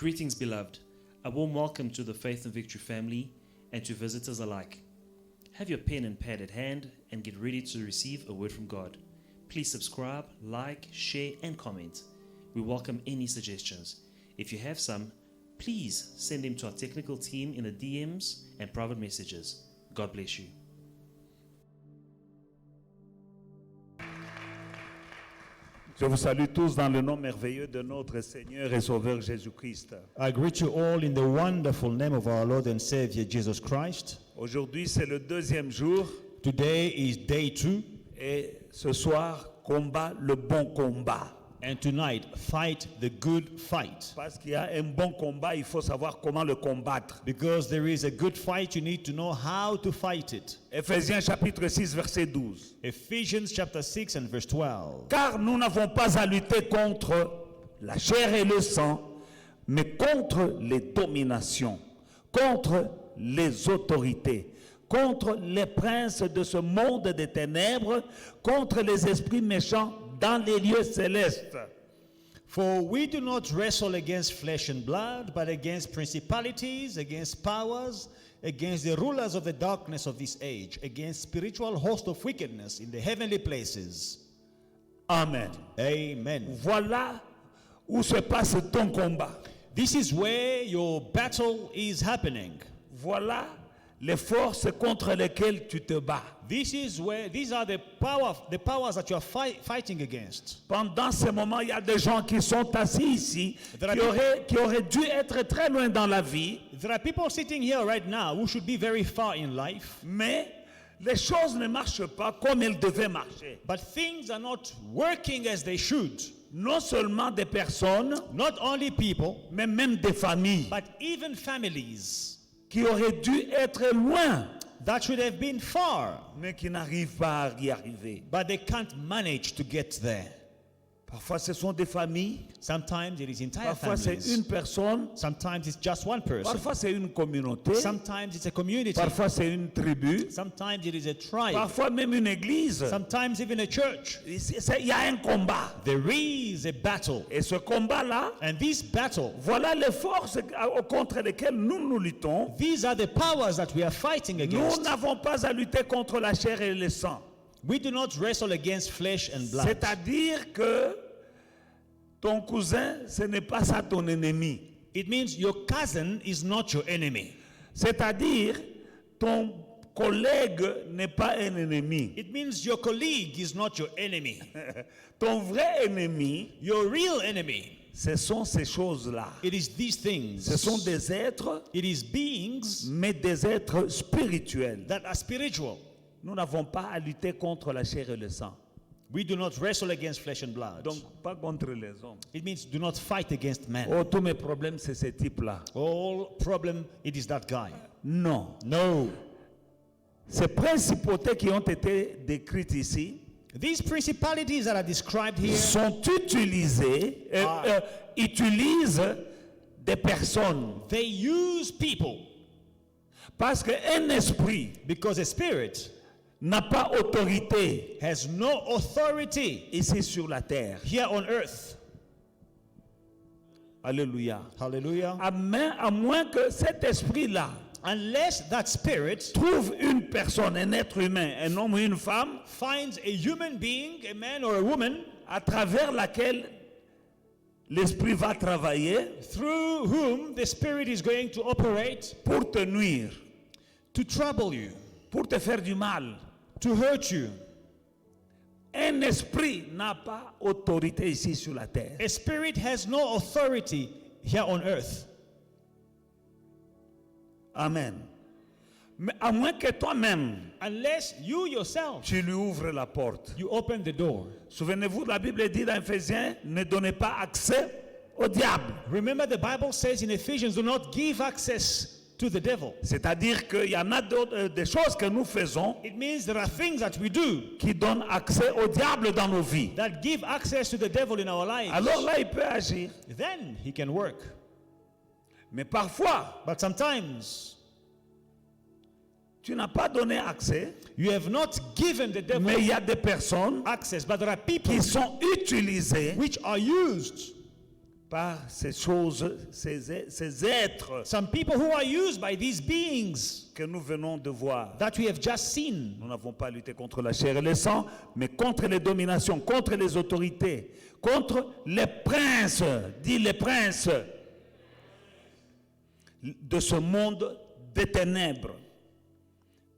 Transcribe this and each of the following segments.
Greetings, beloved. A warm welcome to the Faith and Victory family and to visitors alike. Have your pen and pad at hand and get ready to receive a word from God. Please subscribe, like, share, and comment. We welcome any suggestions. If you have some, please send them to our technical team in the DMs and private messages. God bless you. Je vous salue tous dans le nom merveilleux de notre Seigneur et Sauveur Jésus-Christ. I greet you all in the wonderful name of our Lord and Savior Jesus Christ. Aujourd'hui, c'est le deuxième jour Today is day 2, et ce soir, combat le bon combat. and tonight, fight the good fight. Parce qu'il y a un bon combat, il faut savoir comment le combattre. Because there is a good fight, you need to know how to fight it. Éphésiens chapitre 6, verset 12. Ephesians chapter 6 and verse 12. Car nous n'avons pas à lutter contre la chair et le sang, mais contre les dominations, contre les autorités, contre les princes de ce monde des ténèbres, contre les esprits méchants dans les lieux célestes. For we do not wrestle against flesh and blood, but against principalities, against powers, against the rulers of the darkness of this age, against spiritual hosts of wickedness in the heavenly places. Amen. Amen. Voilà où se passe ton combat. This is where your battle is happening. Voilà les forces contre lesquelles tu te bats. These are the powers that you are fighting against. Pendant ce moment, il y a des gens qui sont assis ici, qui auraient dû être très loin dans la vie, There are people sitting here right now who should be very far in life, mais les choses ne marchent pas comme elles devaient marcher. but things are not working as they should. Non seulement des personnes, Not only people, mais même des familles but even families qui auraient dû être loin, that should have been far, mais qui n'arrivent pas à y arriver. but they can't manage to get there. Parfois, ce sont des familles, Sometimes it is entire parfois c'est families. une personne, Sometimes it's just one person. parfois c'est une communauté, Sometimes it's a community. parfois c'est une tribu, Sometimes it is a tribe. parfois même une église. Sometimes even a church. Il y a un combat. There is a battle. Et ce combat-là, And this battle, voilà les forces contre lesquelles nous luttons. these are the powers that we are fighting Nous against. n'avons pas à lutter contre la chair et le sang. We do not wrestle against flesh and blood. C'est-à-dire que ton cousin, ce n'est pas ça ton ennemi. It means your cousin is not your enemy. C'est-à-dire ton collègue n'est pas un ennemi. It means your colleague is not your enemy. Ton vrai ennemi, Your real enemy, ce sont ces choses-là. it is these things. Ce sont des êtres, It is beings mais des êtres spirituels. that are spiritual. Nous n'avons pas à lutter contre la chair et le sang. We do not wrestle against flesh and blood. Donc, pas contre les hommes. It means do not fight against men. Oh, tous mes problèmes, c'est ce type-là. All problem, it is that guy. Non. No. Ces principautés qui ont été décrites ici These principalities that are described here sont utilisées, utilisent des personnes. they use people Parce qu'un esprit because a spirit n'a pas autorité has no authority ici sur la terre. here on earth. Alléluia. Hallelujah. À moins que cet esprit-là Unless that spirit trouve une personne, un être humain, un homme ou une femme, finds a human being, a man or a woman, à travers laquelle l'esprit va travailler through whom the spirit is going to operate pour te nuire, to trouble you, pour te faire du mal. to hurt you. Un esprit n'a pas autorité ici sur la terre. A spirit has no authority here on earth. Amen. Mais à moins que toi-même, Unless you yourself, tu lui ouvres la porte. you open the door. Souvenez-vous, la Bible dit dans Éphésiens, ne donnez pas accès au diable. Remember the Bible says in Ephesians, do not give access to the devil. C'est-à-dire qu'il y en a des choses que nous faisons It means there are things that we do qui donnent accès au diable dans nos vies. that give access to the devil in our lives. Alors là, il peut agir. Then he can work. Mais parfois, But sometimes tu n'as pas donné accès, you have not given the devil mais il y a des personnes access, but there are people qui sont utilisées which are used par ces choses, ces êtres Some people who are used by these beings que nous venons de voir. that we have just seen. Nous n'avons pas lutté contre la chair et le sang, mais contre les dominations, contre les autorités, contre les princes, dit les princes de ce monde des ténèbres,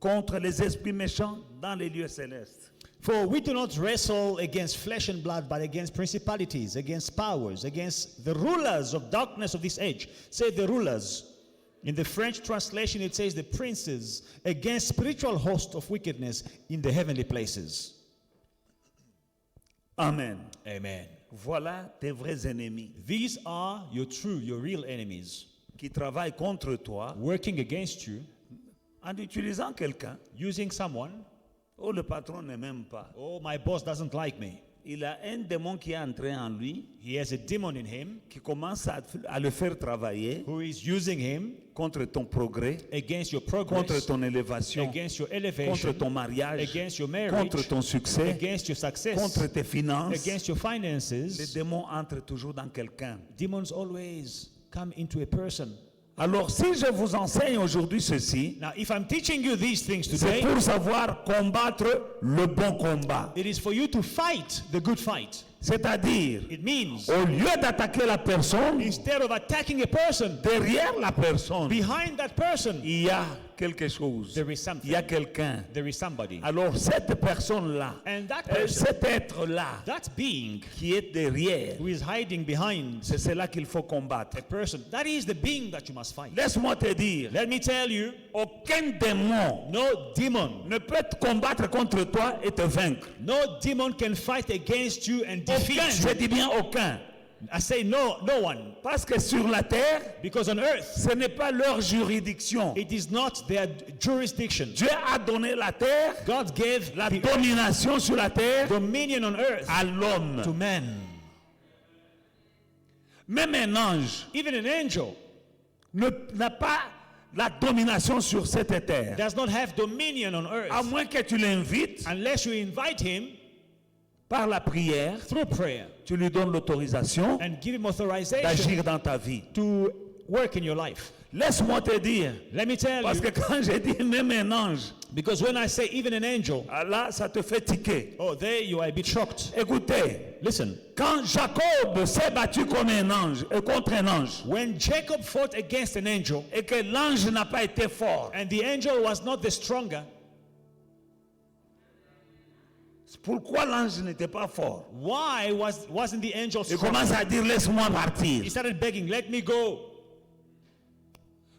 contre les esprits méchants dans les lieux célestes. For we do not wrestle against flesh and blood, but against principalities, against powers, against the rulers of darkness of this age. Say the rulers. In the French translation, it says the princes, against spiritual hosts of wickedness in the heavenly places. Amen. Amen. Voilà tes vrais ennemis These are your real enemies, qui travaillent contre toi working against you, en utilisant quelqu'un. using someone. Oh, le patron ne m'aime pas. Oh, my boss doesn't like me. Il a un démon qui est entré en lui, He has a demon in him qui commence à le faire travailler who is using him contre ton progrès, against your contre progress, ton élévation, against your contre elevation, ton mariage, against your marriage, contre ton succès, against your success, contre tes finances. against your Les finances. démons entrent toujours dans quelqu'un. Demons always come into a person. Alors, si je vous enseigne aujourd'hui ceci, Now, if I'm teaching you these things c'est today, pour savoir combattre le bon combat. it is for you to fight the good fight. C'est-à-dire, It means au lieu d'attaquer la personne, instead of attacking a person, derrière la personne, behind that person, il y a quelque chose. there is something. Il y a quelqu'un. There is somebody. Alors, cette personne-là, And that person, cet être-là, that being qui est derrière, who is hiding behind c'est cela qu'il faut combattre. a person, that is the being that you must fight. Laisse-moi te dire, Let me tell you, aucun démon no demon, ne peut te combattre contre toi et te vaincre. no demon can fight against you and defeat Aucun, je you. dis bien aucun. I say no one. Parce que sur la terre, Because on earth, ce n'est pas leur juridiction. it is not their jurisdiction. Dieu a donné la terre, God gave la the domination sur la terre dominion on earth à l'homme. to man. Même un ange Even an angel n'a pas la domination sur cette terre. does not have dominion on À earth moins que tu l'invites unless you invite him par la prière, through prayer tu lui donnes l'autorisation and give him authorization d'agir dans ta vie. to work in your life. Laisse-moi te dire, Let me tell parce you, que quand j'ai dit même un ange, because when I say even an angel, ah là, ça te fait tiquer. oh, there you are a bit shocked. Écoutez, Listen, quand Jacob s'est battu comme un ange, contre un ange, when Jacob fought against an angel et que l'ange n'a pas été fort, and the angel was not the stronger, pourquoi l'ange n'était pas fort? why wasn't the angel Il strong? commence à dire, laisse-moi partir. He started begging, let me go.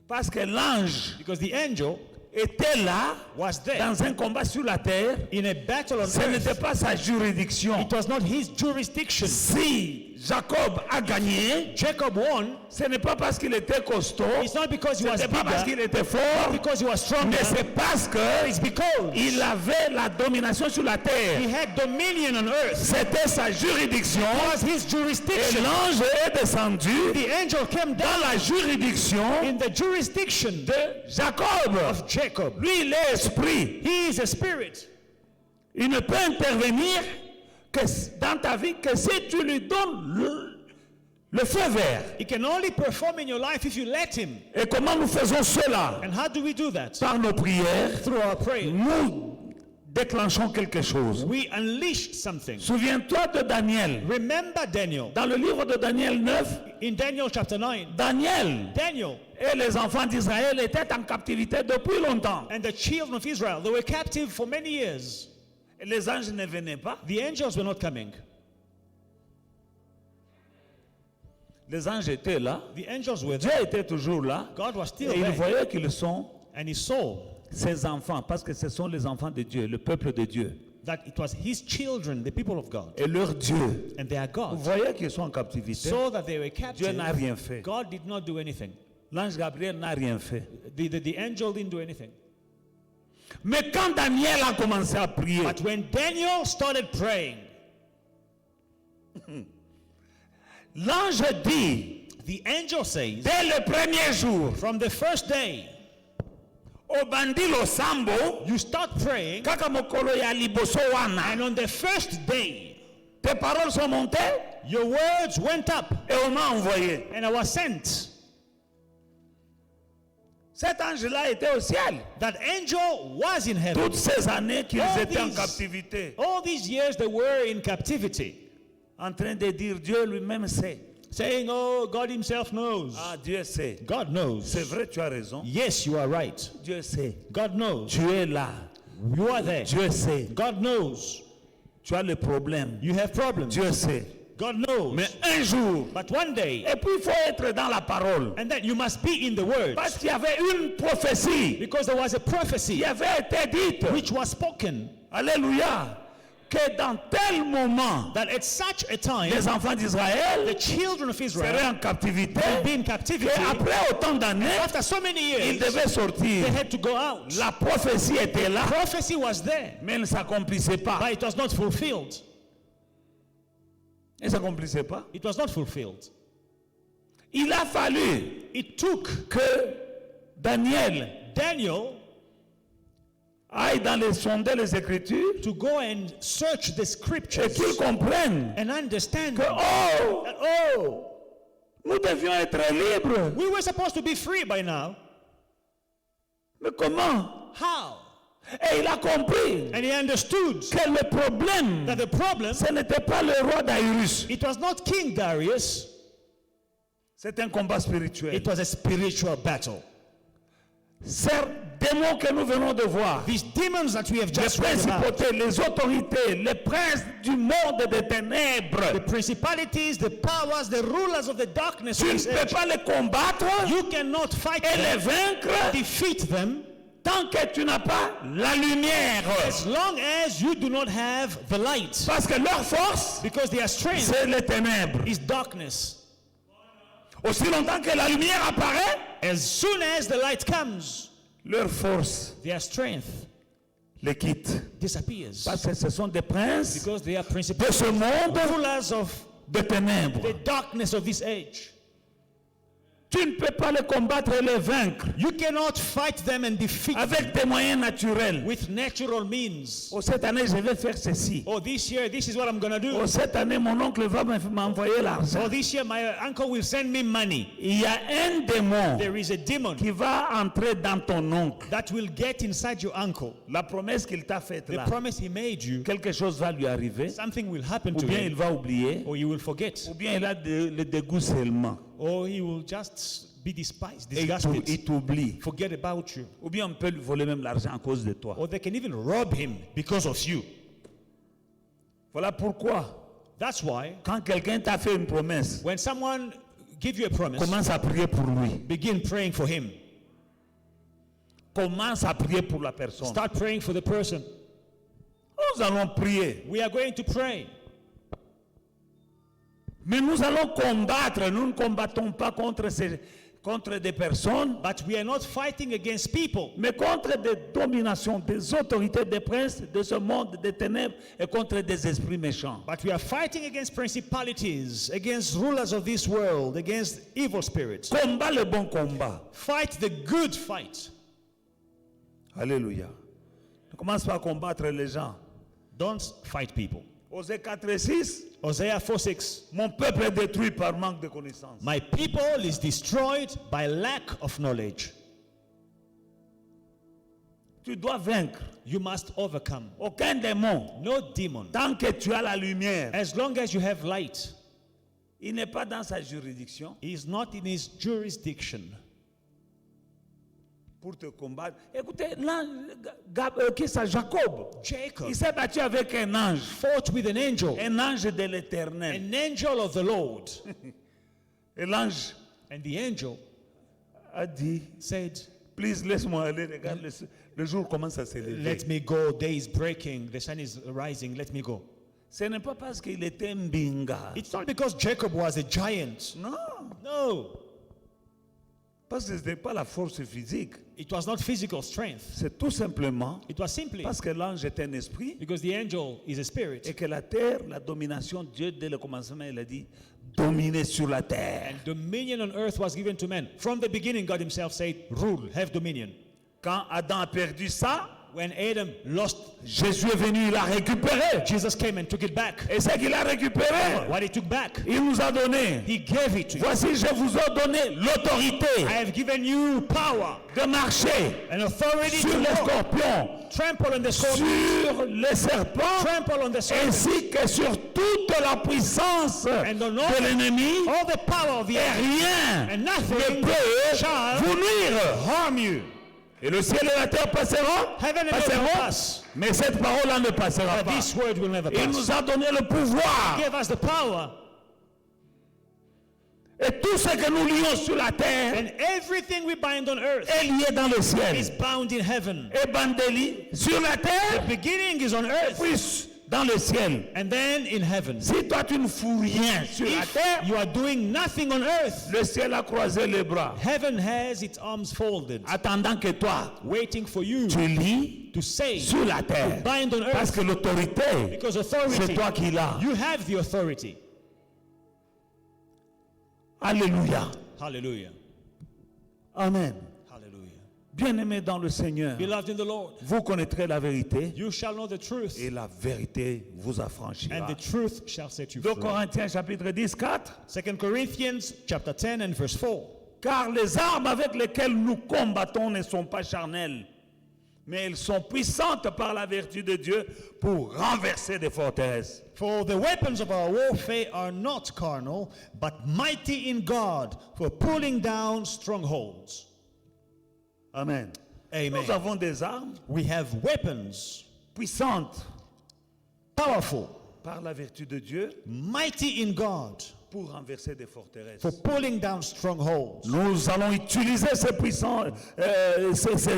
Parce que l'ange Because the angel était là, was there dans un combat sur la terre, in a battle on ce n'était earth. pas sa juridiction. It was not his jurisdiction. Si Jacob a gagné, Jacob won. ce n'est pas parce qu'il était costaud, It's not because ce he was n'est pas parce bigger, qu'il était fort, because he was stronger. mais c'est parce It's que because il avait la domination sur la he terre. had dominion on earth. C'était sa juridiction. It was his Et jurisdiction. l'ange est descendu The angel came dans down la juridiction in the jurisdiction de Jacob. of Jacob. Lui, il est esprit. He is a spirit. Il ne peut intervenir que dans ta vie que si tu lui donnes le feu vert. He can only perform in your life if you let him. Et comment nous faisons cela? And how do we do that? Par nos prières, Through our prayer. nous déclenchons quelque chose. We unleash something. Souviens-toi de Daniel. Remember Daniel. Dans le livre de Daniel 9, In Daniel chapter 9, Daniel Daniel et les enfants d'Israël étaient en captivité depuis longtemps. and the children of Israel, they were captive for many years. Et les anges ne venaient pas. The angels were not coming. Les anges étaient là. The angels were Dieu there. était toujours là. God was still Et il there. voyait qu'ils sont And he saw ses enfants, parce que ce sont les enfants de Dieu, le peuple de Dieu. that it was his children, the people of God, Et leur Dieu. and their Vous God, voyez qu'ils sont en captivité. saw that they were Dieu captive. n'a rien fait. God did not do anything. L'ange Gabriel n'a rien fait. The angel didn't do anything. Mais quand Daniel a commencé à prier, But when Daniel started praying, l'ange dit, the angel says, dès le premier jour, from the first day, obandi losambo, you start praying, kaka mokolo ya liboso wana, and on the first day, tes paroles sont montées Your words went up, et on m'a envoyé. and I was sent. Cet ange-là était au ciel. That angel was in heaven. Toutes ces années qu'ils All étaient en these- captivité, All these years they were in captivity, en train de dire Dieu lui-même sait. saying, oh, God himself knows. Ah, Dieu sait. God knows. C'est vrai, tu as raison. Yes, you are right. Dieu sait. God knows. Tu es là. You are there. Dieu sait. God knows. Tu as le problème. You have problems. Dieu sait. God knows. Mais un jour, But one day, et puis il faut être dans la parole. and then you must be in the word, Parce qu'il y avait une prophétie because there was a prophecy qui avait été dite. which was spoken Alléluia. Que dans tel moment, that at such a time les enfants d'Israël the children of seraient Israel en captivité. would be in captivity. Et après autant d'années, After so many ils years, devaient sortir. they had to go out. La prophétie était là, Prophecy was there, mais elle ne s'accomplissait pas. but it was not fulfilled. Elle ne s'accomplissait pas. It was not fulfilled. Il a fallu It took que Daniel Daniel aille dans les sonder les Écritures to go and search the et scriptures qu'il comprenne and understand que, that, oh, oh, nous devions être libres. we were supposed to be free by now. Mais comment? How? Et il a compris And he understood que le problème, that the problem, ce n'était pas le roi d'Aïrus. it was not King Darius, C'est un combat spirituel. it was a spiritual battle. Ces démons que nous venons de voir, These demons that we have les just read about, principautés, les autorités, les princes du monde des ténèbres, the principalities, the powers, the rulers of the darkness tu of ne this peux age, pas les combattre you cannot fight et les them, vaincre defeat them, tant que tu n'as pas la lumière. as long as you do not have the light. Parce que leur force, Because their strength c'est les ténèbres. is darkness. Aussi longtemps que la lumière apparaît, As soon as the light comes, leur force their strength les quitte. disappears. Parce que ce sont des princes Because they are de principalities, ce monde rulers of de ténèbres. the darkness of this age. Tu ne peux pas les combattre et les vaincre You cannot fight them and defeat them avec des moyens naturels. with natural means. Oh, cette année, je vais faire ceci. Oh, this year, this is what I'm going to do. Oh, cette année, mon oncle va m'envoyer l'argent. Oh, this year, my uncle will send me money. Il y a un démon There is a demon qui va entrer dans ton oncle. that will get inside your uncle. La promesse qu'il t'a faite The là, promise he made you, quelque chose va lui arriver, something will happen ou to bien il him, va oublier, or you will forget, ou bien il a le dégoût seulement. or he will just be despised, Et il disgusted, t'oublie. forget about you. Ou bien on peut lui voler même l'argent à cause de toi. Or they can even rob him because of you. Voilà pourquoi, That's why quand quelqu'un t'a fait une promesse, when someone give you a promise, commence à prier pour lui. begin praying for him. Commence à prier pour la personne. Start praying for the person. Nous allons prier. We are going to pray. Mais nous allons combattre. Nous ne combattons pas contre des personnes, But we are not fighting against people, mais contre des dominations, des autorités, des princes de ce monde, des ténèbres et contre des esprits méchants. but we are fighting against principalities, against rulers of this world, against evil spirits. Combat le bon combat. Fight the good fight. Alléluia. Ne commence pas à combattre les gens. Don't fight people. Osée 4 et 6. Hosea 4:6. Mon peuple est détruit par manque de connaissance. My people is destroyed by lack of knowledge. Tu dois vaincre. You must overcome. Aucun démon, No demon, tant que tu as la lumière, as long as you have light, il n'est pas dans sa juridiction is not in his jurisdiction pour te combattre. Écoutez, qui c'est Jacob? Jacob Il s'est battu avec un ange fought with an de l'Éternel. an angel of the Lord. Et l'ange And the angel a dit, said, please, laisse-moi aller, regarde, le jour commence à se lever. let me go, day is breaking, the sun is rising, let me go. Ce n'est pas parce qu'il était mbinga. It's not because Jacob was a giant. Non, No, parce que ce n'est pas la force physique. it was not physical strength. C'est tout simplement It was simply parce que l'ange est un esprit because the angel is a spirit. et que la terre, la domination, Dieu, dès le commencement, il a dit, dominer sur la terre. And dominion on earth was given to men. From the beginning, God himself said, rule, have dominion. Quand Adam a perdu ça, when Adam lost, Jésus est venu, il a récupéré. Jesus came and took it back. Et ce qu'il a récupéré, What he took back, il nous a donné. he gave it to you. Voici, je vous ai donné l'autorité I have given you power de marcher and authority sur to les walk, scorpions, trample on the scorpion, sur les serpents, trample on the serpent, ainsi que sur toute la puissance and on all, de l'ennemi. all the power of the Et enemy, rien and ne nothing peut shall vous nuire. harm you. Et le ciel et la terre passeront, Heaven and earth will pass, mais cette parole-là ne passera but pas. this word will never Il pass. nous a donné le pouvoir. He gave us the power, Et tout ce que nous lions sur la terre and everything we bind on earth est lié dans le ciel. is bound in heaven. Et bandeli sur la The terre, beginning is on earth, puis dans le ciel. and then in heaven. Si toi tu ne fous rien sur la If terre, you are doing nothing on earth, le ciel a croisé les bras, heaven has its arms folded, attendant que toi waiting for you tu lis to say, sur la terre. bind on Parce earth, que l'autorité, because c'est authority, toi qui l'as. you have the authority. Alléluia. Hallelujah. Amen. Hallelujah. Bien-aimés dans le Seigneur, Beloved in the Lord, vous connaîtrez la vérité you shall know the truth, et la vérité vous and affranchira. the truth shall set you 2 free. Corinthiens chapitre 10, 4. 2 Corinthians chapter 10 and verse 4. Car les armes avec lesquelles nous combattons ne sont pas charnelles, mais elles sont puissantes par la vertu de Dieu pour renverser des forteresses. For the weapons of our warfare are not carnal, but mighty in God for pulling down strongholds. Amen. Amen. Nous avons des armes We have weapons, puissantes powerful, par la vertu de Dieu mighty in God pour renverser des forteresses. for pulling down strongholds. Nous allons utiliser ces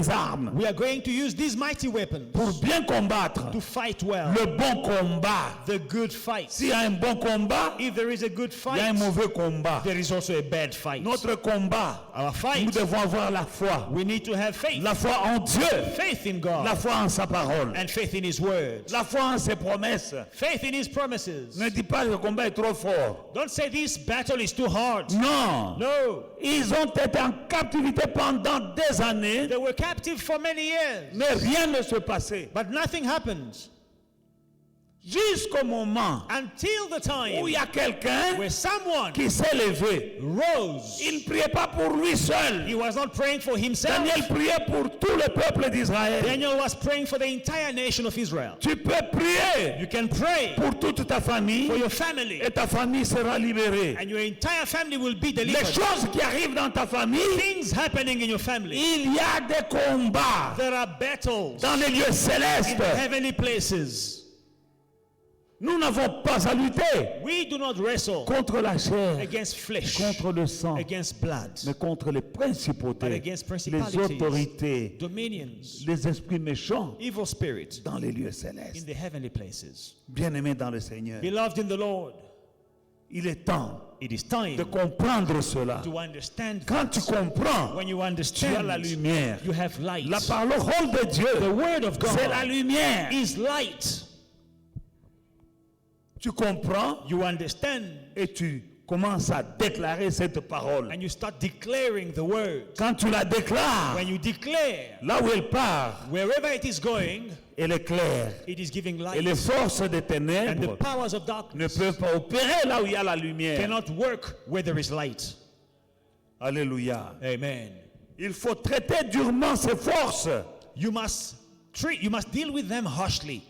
armes We are going to use these mighty weapons pour bien combattre to fight well, le bon combat. the good fight. S'il y a un bon combat, If there is a good il y a un fight, mauvais combat. there is also a bad fight. Notre combat, Our nous fight, devons avoir la foi. we need to have faith. La foi en Dieu, Faith in la God foi en sa parole, and faith in His word. la foi en ses promesses. Faith in His promises. Ne dis pas que le combat est trop fort. Don't say this battle is too hard. Non. No. Ils ont été en captivité pendant des années, They were captive for many years, mais rien ne se passait. but nothing happened Jusqu'au moment until the où il y time a quelqu'un where someone qui s'est levé. rose. Il ne priait pas pour lui seul. He was not praying for himself. Daniel priait pour tout le peuple d'Israël. Daniel was praying for the entire nation of Israel. Tu peux prier You can pray pour toute ta famille for your family, et ta famille sera libérée. and your entire family will be Les delivered. choses qui arrivent dans ta famille, Things happening in your family. il y a des combats There are battles dans les lieux in célestes. heavenly places. Nous n'avons pas à lutter We do not wrestle contre la chair, against flesh, contre le sang, against blood, mais contre les but principautés, against les principalities, autorités, dominions, les esprits méchants evil spirits dans les lieux in célestes. the heavenly places. Bien-aimés dans le Seigneur, Beloved in the Lord, il est temps it is time de comprendre cela. to understand. Quand tu comprends, When you tu as la understand, lumière. you have light. La parole de The Dieu, word of c'est la God lumière. is light. Tu comprends You understand, et tu commences à déclarer cette parole. and you start declaring the word. Quand tu la déclares, When you declare, là où elle part, wherever it is going, elle est claire. it is giving Et light. les forces des And the ténèbres powers of ne darkness peuvent pas opérer là où il y a la lumière. cannot work where there is light. Alléluia. Amen. Il faut traiter durement ces forces, You must deal with them harshly,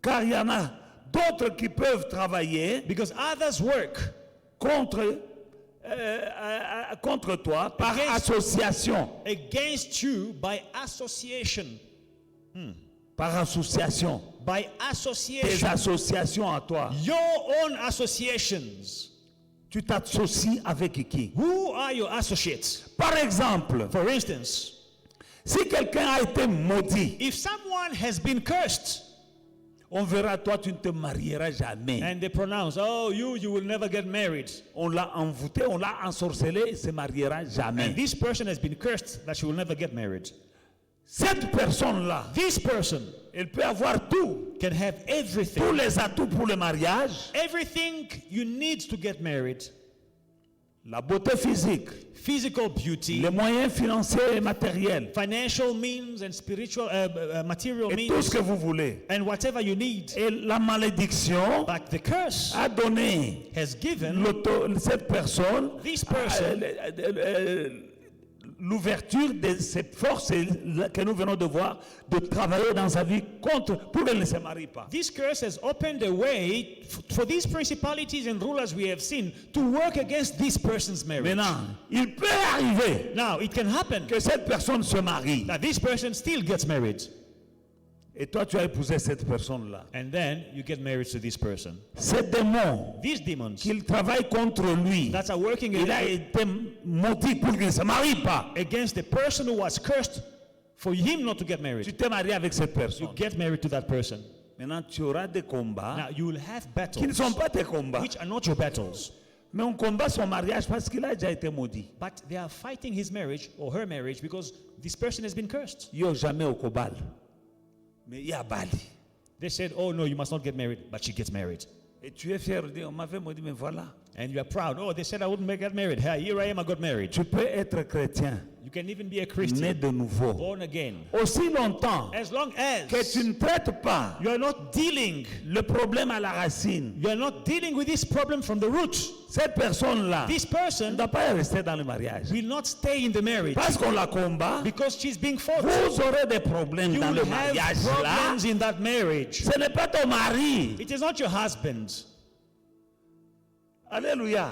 car il y en a d'autres qui peuvent travailler because others work contre toi par Against- association. against you by association. Par association. By Tes association. associations à toi. Your own associations. Tu t'associes avec qui? Who are your associates? Par exemple, For instance, si quelqu'un a été maudit, if someone has been cursed on verra, toi, tu ne te marieras jamais. and they pronounce, oh, you will never get married, On l'a envoûté, on l'a ensorcelé, il ne se mariera and jamais. this person has been cursed that she will never get married, Cette personne-là, this person elle peut avoir tout, can have tous everything, les atouts pour le mariage. everything you need to get married. la beauté physique, physical beauty, les moyens financiers et matériels, financial means and spiritual, material et tout means, ce que vous voulez. and whatever you need. Et la malédiction But the curse a donné has given cette personne this person l'ouverture de ces forces que nous venons de voir, de travailler dans sa vie pour qu'elle ne se marie pas. this curse has opened a way for these principalities and rulers we have seen to work against this person's marriage. Maintenant, il peut arriver Now, it can happen que cette personne se marie. that this person still gets married. Et toi, tu as épousé cette personne-là. And then you get married to this person. Ces démons These demons qu'il travaille contre lui, that are working il a été motif pour qu'il ne se marie pas. against the person who was cursed for him not to get Tu married. t'es marié avec cette You personne. get married to that person. Maintenant, tu auras des combats Now, you will have qui ne battles sont pas tes combats. which are not your battles. Mais on combat son mariage parce qu'il a déjà été maudit. But they are fighting his marriage or her marriage because this person has been cursed. Yo jamais au cobal. Mais il y a Bali. They said, oh no, you must not get married, but she gets married. Et tu es fier de dire, on m'avait maudit, mais voilà. And you are proud. Oh, they said I wouldn't get married. Hey, here I am, I got married. Tu peux être chrétien, You can even be a né Christian, de nouveau. born again. Aussi longtemps As long que as tu ne traites pas you are not dealing, le problème à la racine, you are not dealing with this problem from the root. cette personne-là This ne person doit pas rester dans le mariage. will not stay in the marriage Parce qu'on la combat, because she's being fought. vous aurez des problèmes You dans will le have mariage là. problems in that marriage. Ce n'est pas ton mari. It is not your husband. Alléluia.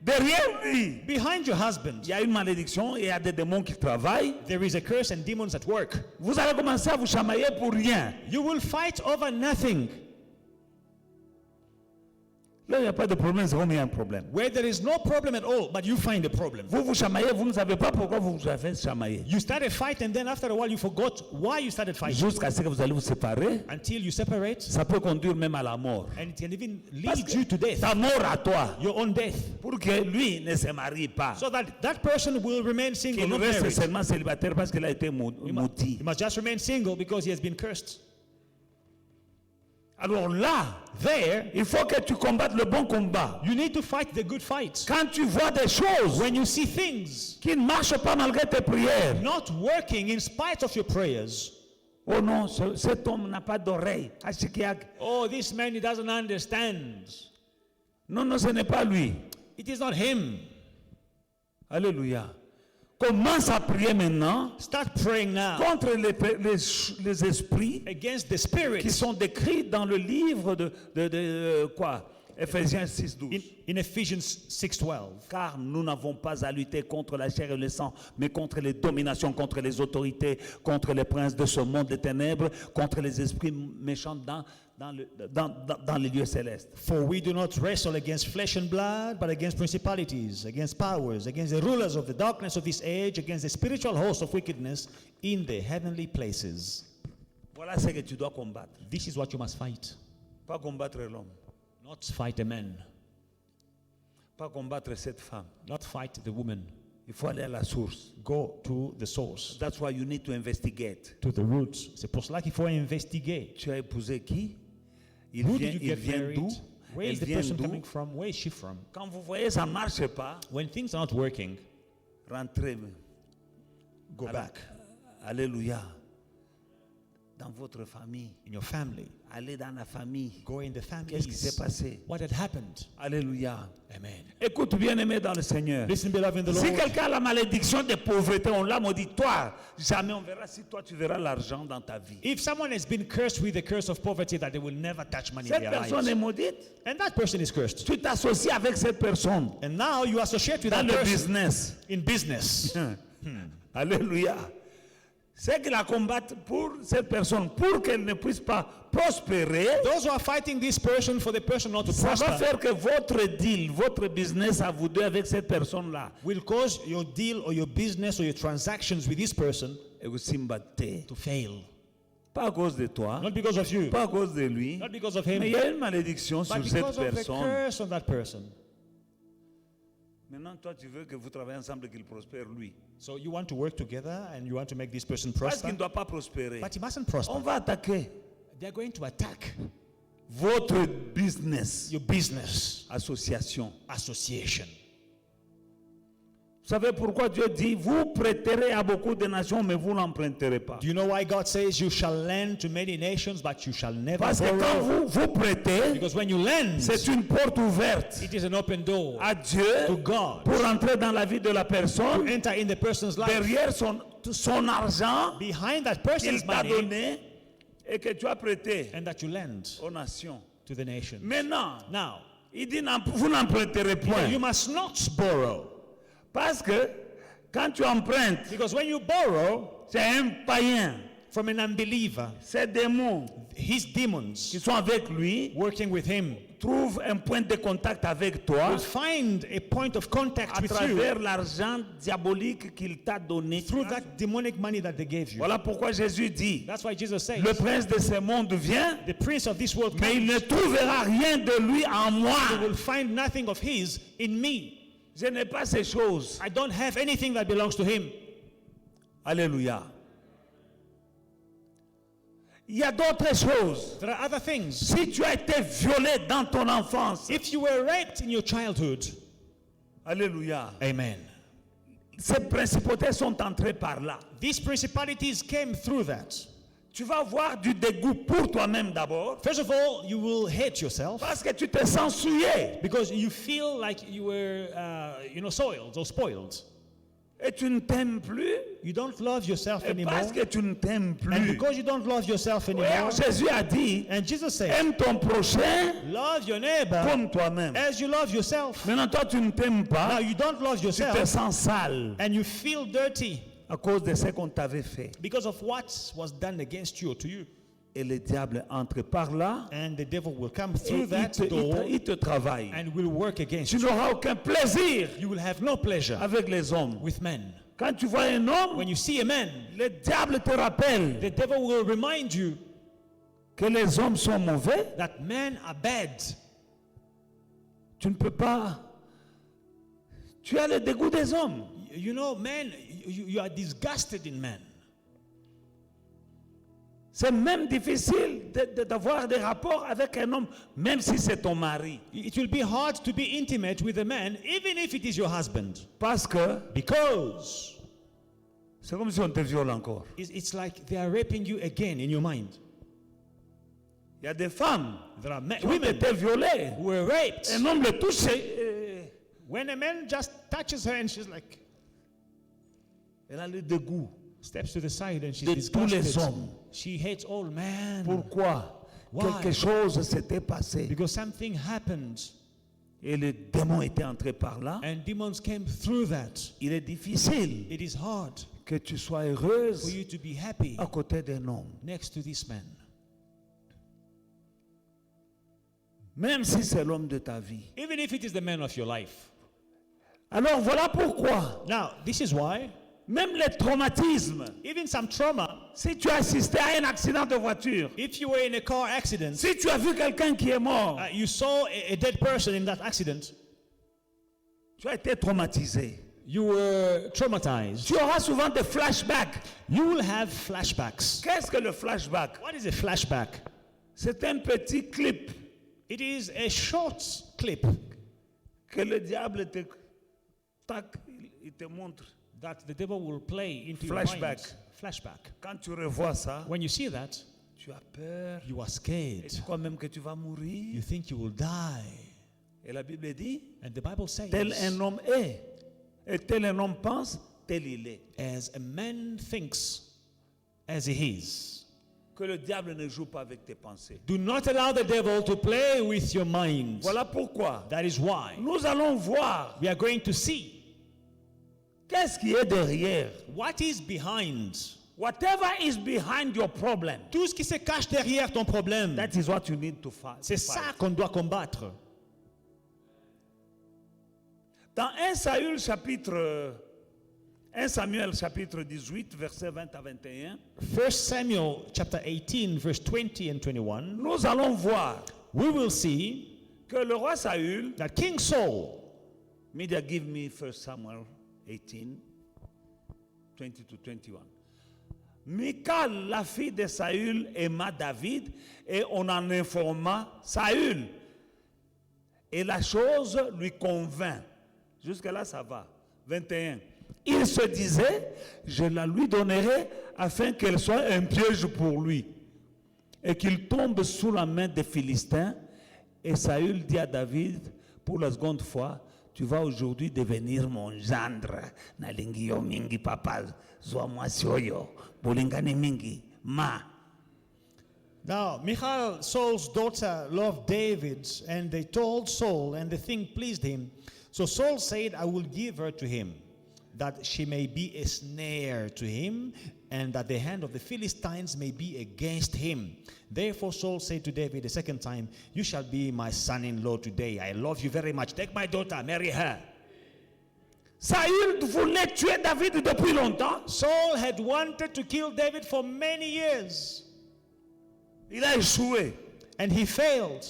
Derrière lui, Behind your husband, il y a une malédiction et il y a des démons qui travaillent. there is a curse and demons at work. Vous allez commencer à vous chamailler pour rien. You will fight over nothing. Là, il n'y a pas de problème, c'est comme il y a un problème. Where there is no problem at all, but you find a problem. Vous vous chamaillez, vous ne savez pas pourquoi vous vous avez chamaillé. You start a fight and then after a while you forgot why you started fighting. Jusqu'à ce que vous allez vous séparer, Until you separate, ça peut conduire même à la mort. and it can even Parce lead you to death, ta mort à toi, your own death. pour que lui ne se marie pas. So that person will remain single, Qu'il not reste married. seulement célibataire parce qu'il a été maudit. He must just remain single because he has been cursed. Alors là, There, il faut que tu combattes le bon combat. you need to fight the good fight. Quand tu vois des choses When you see things qui ne marchent pas malgré tes prières, not working in spite of your prayers, oh non, cet homme n'a pas d'oreille. oh, this man, he doesn't understand. Non, non, ce n'est pas lui. It is not him. Alléluia. Commence à prier maintenant Start praying now contre les esprits against the qui spirits sont décrits dans le livre de quoi? Éphésiens 6:12. in Ephesians 6:12. Car nous n'avons pas à lutter contre la chair et le sang, mais contre les dominations, contre les autorités, contre les princes de ce monde des ténèbres, contre les esprits méchants dans les lieux célestes. For we do not wrestle against flesh and blood, but against principalities, against powers, against the rulers of the darkness of this age, against the spiritual host of wickedness in the heavenly places. Voilà ce que tu dois combattre. This is what you must fight. Pas combattre l'homme, Not fight a man, pas combattre cette femme. not fight the woman. Il faut aller à la source. Go to the source, That's why you need to investigate. to the roots. C'est pour cela qu'il faut investiguer. Tu as épousé qui? Who did you Il get vient married? d'où? Where Elle is the vient person d'où? coming from? Where is she from? Quand vous voyez ça ne marche pas, When things are not working, rentrez. go back Alléluia. Dans votre famille. in your family. Allez dans la famille. Go in the Qu'est-ce qui s'est families. passé? What had happened? Alléluia. Amen. Écoute, bien-aimé dans le Seigneur. Listen, beloved in the Si Lord. quelqu'un a la malédiction de pauvreté, on l'a maudit. Toi, jamais on verra si toi tu verras l'argent dans ta vie. If someone has been cursed with the curse of poverty, that they will never touch money in Cette their personne lives, est maudite. and that person is cursed, Tu t'associes avec cette personne and now you associate with dans that le person business. in business. Alléluia. C'est que la combattre pour cette personne, pour qu'elle ne puisse pas prospérer, Those who are fighting this person for the person not to ça va prosper faire que votre deal, votre business à vous deux avec cette personne-là will cause your deal or your business or your transactions with this person est aussi mbatté. to fail. Pas à cause de toi, Not because of you, pas à cause de lui, not because of mais il him, y a une malédiction but sur cette because of the personne. curse on that person. Maintenant, toi, tu veux que vous travaillez ensemble, qu'il prospère lui. So you want to work together and you want to make this person Parce prosper, qu'il ne doit pas prospérer. but he mustn't On prosper. va attaquer They're going to attack votre business, your business association. association. savez pourquoi Dieu dit, vous prêterez à beaucoup de nations, mais vous n'emprunterez pas. Do you know why God says you shall lend to many nations, but you shall never Parce que quand borrow? vous prêtez, Because when you lend, c'est une porte ouverte it is an open door à Dieu to God pour entrer dans la vie de la to personne, enter in the person's life. derrière son argent Behind that qu'il person's t'a money, donné et que tu as prêté and that you lend aux nations. to the nations. Maintenant, Now, il dit, vous n'emprunterez point. you must not borrow. Parce que quand tu empruntes, Because when you borrow c'est un païen, from an unbeliever, ces démons his qui demons sont avec lui working with him trouvent un point de contact avec toi will find a point of contact à with you travers l'argent diabolique qu'il t'a donné. through that demonic money that they gave you. Voilà pourquoi Jésus dit, That's why Jesus says, le prince de ce monde vient, the prince of this world mais il comes, ne trouvera rien de lui en he moi. will find nothing of his in me. Je n'ai pas ces choses. I don't have anything that belongs to him. Alléluia. Il y a d'autres choses. There are other things. Si tu as été violé dans ton enfance, If you were raped in your childhood, alléluia, amen. ces principautés sont entrées par là. These principalities came through that. Tu vas avoir du dégoût pour toi-même d'abord, First of all, you will hate yourself parce que tu te sens souillé because you feel like you were, soiled or spoiled. et tu ne t'aimes plus, You don't love yourself et anymore. parce que tu ne t'aimes And plus. because you don't love yourself Oui, anymore, Jésus a dit, and Jesus said, aime ton prochain love your neighbor comme toi-même. as you love yourself. Maintenant, toi, tu ne t'aimes Now pas, you don't love tu te yourself sens sale and you feel dirty à cause de ce qu'on t'avait fait. because of what was done against you or to you. Et le diable entre par là, And the devil will come et through that door il te travaille. and will work against Tu you. n'auras aucun plaisir You will have no pleasure avec les hommes. with men. Quand tu vois un homme, When you see a man, le diable te rappelle the devil will remind you que les hommes sont mauvais. that men are bad. Tu ne peux pas. Tu as le dégoût des hommes. You know, men, you are disgusted in men. C'est même difficile d'avoir des rapports avec un homme, même si c'est ton mari. It will be hard to be intimate with a man, even if it is your husband. Parce que Because c'est comme si on te viole encore. it's like they are raping you again in your mind. Il y a des femmes There are qui ont women été violées. who were raped. Un homme le touche. When a man just touches her and she's like, Elle a le dégoût. steps to the side and she's De tous les disgusted. hommes. She hates all men. Pourquoi? Why? Quelque chose s'était passé. Because something happened Et le démon était entré par là. and demons came through that. Il est difficile It is hard que tu sois for heureuse you to be happy à côté d'un homme. next to this man. Même si c'est l'homme de ta vie. Even if it is the man of your life. Alors voilà pourquoi. Now, this is why Même les traumatismes. even some trauma, Si tu as assisté à un accident de voiture. if you were in a car accident, Si tu as vu quelqu'un qui est mort. you saw a dead person in that accident, Tu as été traumatisé. you were traumatized. Tu auras souvent des flashbacks. You will have flashbacks. Qu'est-ce que le flashback? What is a flashback? C'est un petit clip It is a short clip que le diable te, tac, il te montre. that the devil will play into Flashback. your mind. Flashback. Quand tu revois ça, When you see that, tu as peur. you are Et scared. tu crois même que tu vas mourir. You think you will die. Et la Bible dit, And the Bible says, tel un homme est. Et tel un homme pense, tel il est. as a man thinks, as he is. Que le diable ne joue pas avec tes pensées. Do not allow the devil to play with your mind. Voilà pourquoi That is why nous allons voir we are going to see qu'est-ce qui est derrière. what is behind. Whatever is behind your problem, Tout ce qui se cache derrière ton problème, that is what you need to fight. c'est ça qu'on doit combattre. Dans 1 Samuel chapitre 18, versets 20 à 21, 1 Samuel chapter 18 verse 20 and 21, nous allons voir we will see que le roi Saül, that King Saul, media give me 1 Samuel 18, 20 to 21. Michal, la fille de Saül, aima David et on en informa Saül. Et la chose lui convint. Jusque-là, ça va. 21. Il se disait, je la lui donnerai afin qu'elle soit un piège pour lui et qu'il tombe sous la main des Philistins. Et Saül dit à David, pour la seconde fois, tu vas aujourd'hui devenir mon gendre. Nalingi yo mingi papa, zwa mwasioyo, bolingani mingi, ma. Now, Michal, Saul's daughter, loved David, and they told Saul, and the thing pleased him. So Saul said, I will give her to him, that she may be a snare to him, and that the hand of the Philistines may be against him. Therefore Saul said to David the second time, you shall be my son-in-law today. I love you very much. Take my daughter, marry her. Saül voulait tuer David depuis longtemps. Saul had wanted to kill David for many years, Il a échoué. and he failed.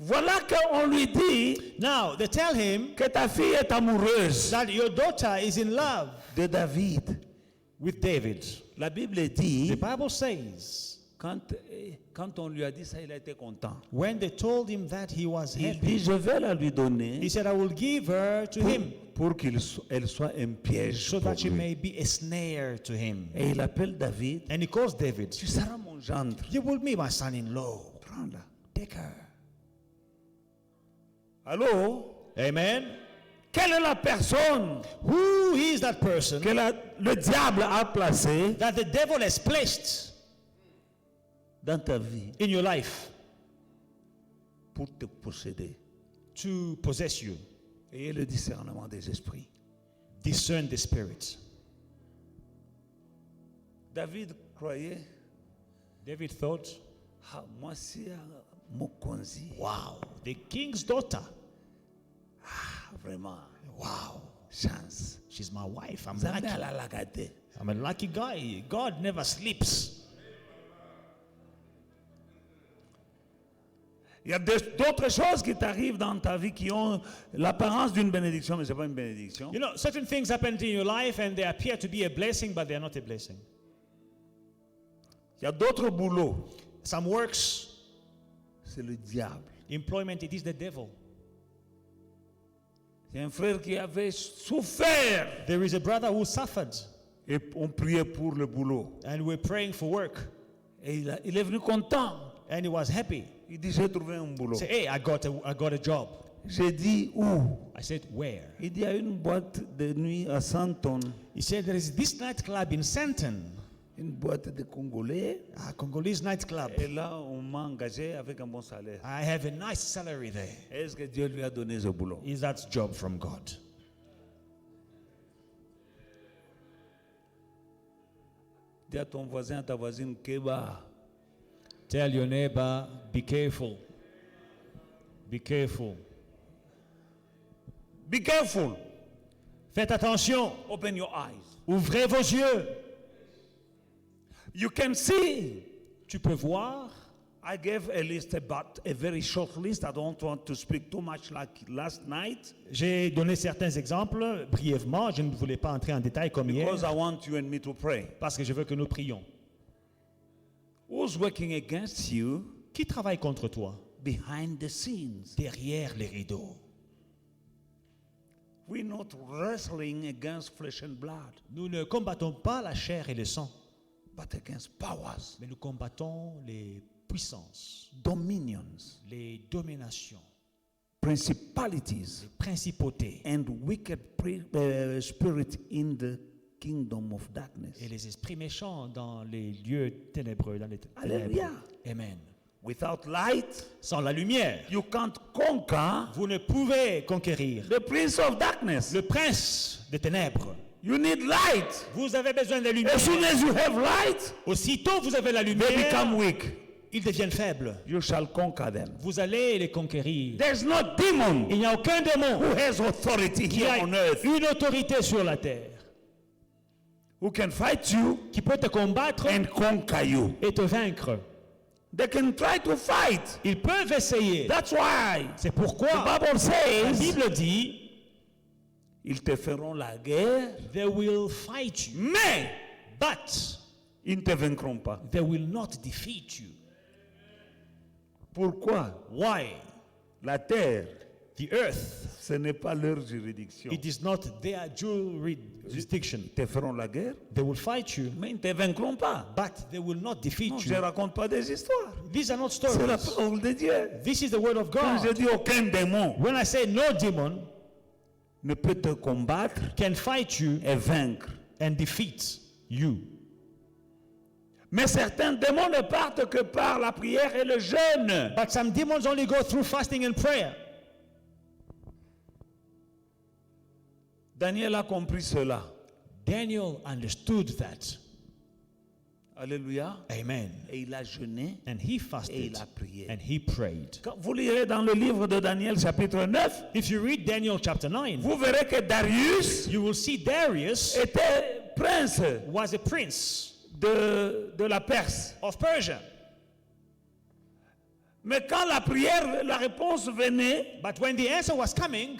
Voilà qu'on lui dit Now, they tell him que ta fille est amoureuse that your daughter is in love de David. with David. La Bible The dit, Bible says, quand on lui a dit ça, il a été content. when they told him that, he was Il happy. dit, je vais la lui He donner said, I will give her to him pour qu'elle soit un piège so pour that she lui. may be a snare to him. Et il appelle David, And he calls David, tu seras mon gendre. you will be my son-in-law. Prends-la. Take her. Allô? Amen. Quelle est la personne Who is that person que le diable a placée that the devil has placed dans ta vie in your life pour te posséder? to possess you? Ayez le discernement des esprits. Discern the spirit. David croyait, David thought, ah, moi c'est Mokonzi. wow, the king's daughter. Vraiment, Wow, chance. she's my wife. I'm Jamais lucky. à la gâter. I'm a lucky guy. God never sleeps. Il y a d'autres choses qui t'arrivent dans ta vie qui ont l'apparence d'une bénédiction, mais ce n'est pas une bénédiction. You know, certain things happen in your life and they appear to be a blessing, but they are not a blessing. Il y a d'autres boulots. Some works, C'est le diable. employment, it is the devil. Il y a un frère qui avait souffert There is a brother who suffered, et on priait pour le boulot. and we're praying for work, Et il est venu content. and he was happy. Il dit, j'ai trouvé un boulot. Say, hey, I got a job. J'ai dit, où? I said, where? Il dit, il y a une boîte de nuit à Santon, He said, there is this nightclub in Santon, une boîte de Congolais. a Congolese nightclub. Et là, on m'a engagé avec un bon salaire. I have a nice salary there. Est-ce que Dieu lui a donné ce boulot? Is that job from God? Dis à ton voisin, à ta voisine, Keba. Tell your neighbor, be careful. Be careful. Be careful. Faites attention. Open your eyes. Ouvrez vos yeux. You can see. Tu peux voir. I gave a list, but a very short list. I don't want to speak too much like last night. J'ai donné certains exemples brièvement. Je ne voulais pas entrer en détail comme Because hier I want you and me to pray. parce que je veux que nous prions. Who's working against you Qui travaille contre toi? behind the scenes? Derrière les rideaux. We're not wrestling against flesh and blood, Nous ne combattons pas la chair et le sang, but against powers, mais nous combattons les puissances, dominions, les dominations, principalities, les principautés and wicked spirit in the kingdom of darkness. et les esprits méchants dans les lieux ténébreux, dans les Alléluia. ténèbres. Amen. Without light, Sans la lumière, you can't conquer vous ne pouvez conquérir the prince of darkness. le prince des ténèbres. You need light. Vous avez besoin de lumière. As soon as you have light, Aussitôt vous avez la they become lumière, weak. ils deviennent faibles. You shall conquer them. Vous allez les conquérir. There's no demon Il n'y a aucun démon who has authority qui here a on earth une autorité sur la terre who can fight you qui peut te combattre and conquer you. et te vaincre. They can try to fight. Ils peuvent essayer. That's why C'est the pourquoi Bible la says Bible dit, ils te feront la guerre, they will fight you, mais but ils ne te vaincront pas. they will not defeat you. Pourquoi? Why? La terre The earth Ce n'est pas leur juridiction. It is not their jurisdiction. Ils te feront la guerre, They will fight you, mais ils ne te vaincront pas. but they will not defeat Non, je you. ne raconte pas des histoires. These are not C'est la stories. parole de Dieu. This is the word of Quand je God. dis aucun démon When I say no demon ne peut te combattre can fight you et vaincre. and defeat you. Mais certains démons ne partent que par la prière et le jeûne. But some demons only go through fasting and prayer. Daniel a compris cela. Daniel understood that. Alléluia. Amen. Et il a jeûné. And he Et fasted il a prié. and he prayed. Quand vous lirez dans le livre de Daniel chapitre 9, If you read Daniel chapter 9, vous verrez que Darius you will see Darius était prince was a prince de la Perse. of Persia. Mais quand la prière, la réponse venait, But when the answer was coming,